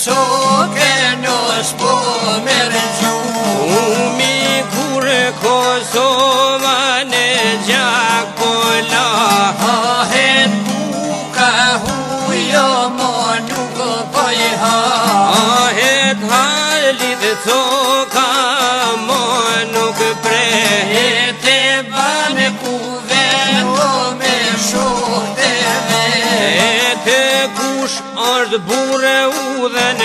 coke nos po mergju. Umi kur Kosova në gjak po la, Ahet buka hujo mo nuk po I ha. ahet halit coka mo nuk prehet. Te ban ku vendo me shohteve. Te kush është burë udhen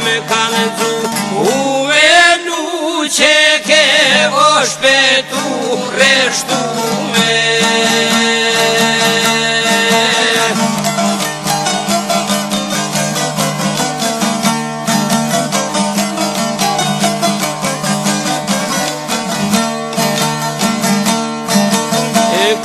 me kanë dzu, u venu që ke o shpetu reshtume.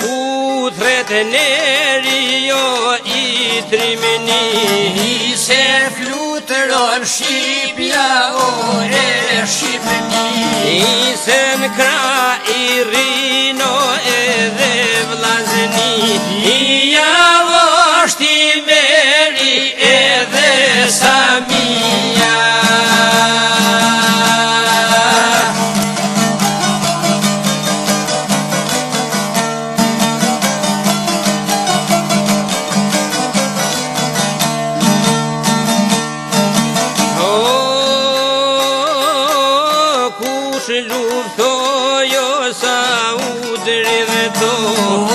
Kutret neri jo I trimini, Se flutëron Shqipja o e Shqipni. se në kra I rino edhe vlazni, ja është I meri edhe Samia. Luftojo sa udri dhe to,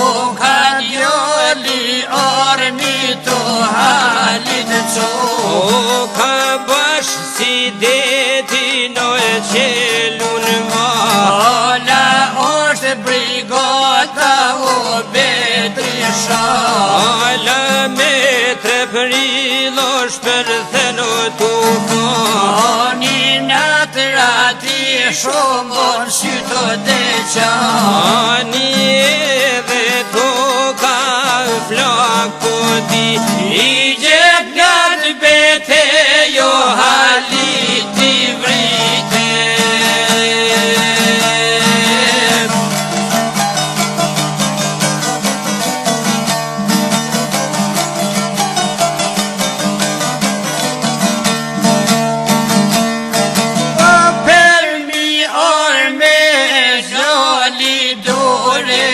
O ka djali armi to halit co. o ka bash si deti no e qelun ma, Ola është brigata o Betrisha. ala me tre prilosh për theno tu ka. Një natë rati shumon syto deqa. Ani edhe toka flak po di, I gjep nga të bete jo halit I vrite. Per mi arme gjali dore.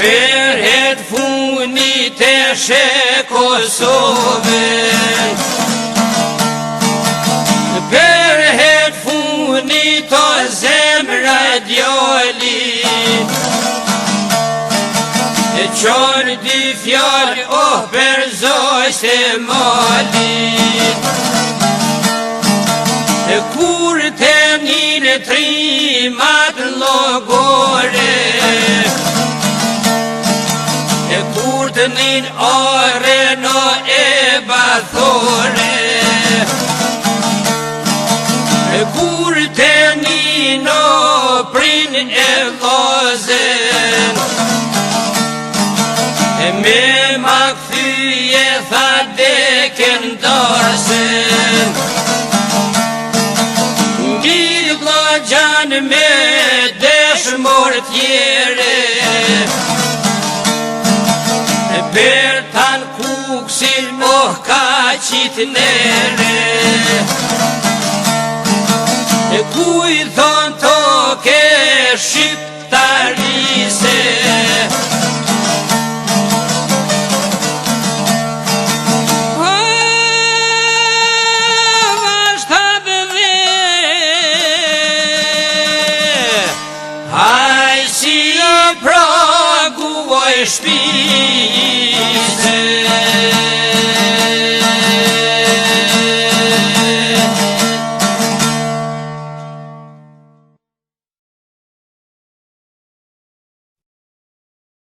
Per het funit e she Kosove, per het funit o zemra djali, qor dy fjall për zoj se mali. Kur të njën trimat logore, kur të njën are në e bathore, kur të njën o prin e lozen, me ma këthyje tha deken dorsen. Një vlagjan me deshmor tjere, per tan kuksin moh ka qitnere. Kuj thon toke shqiptarise, Ai si pragu oj shpi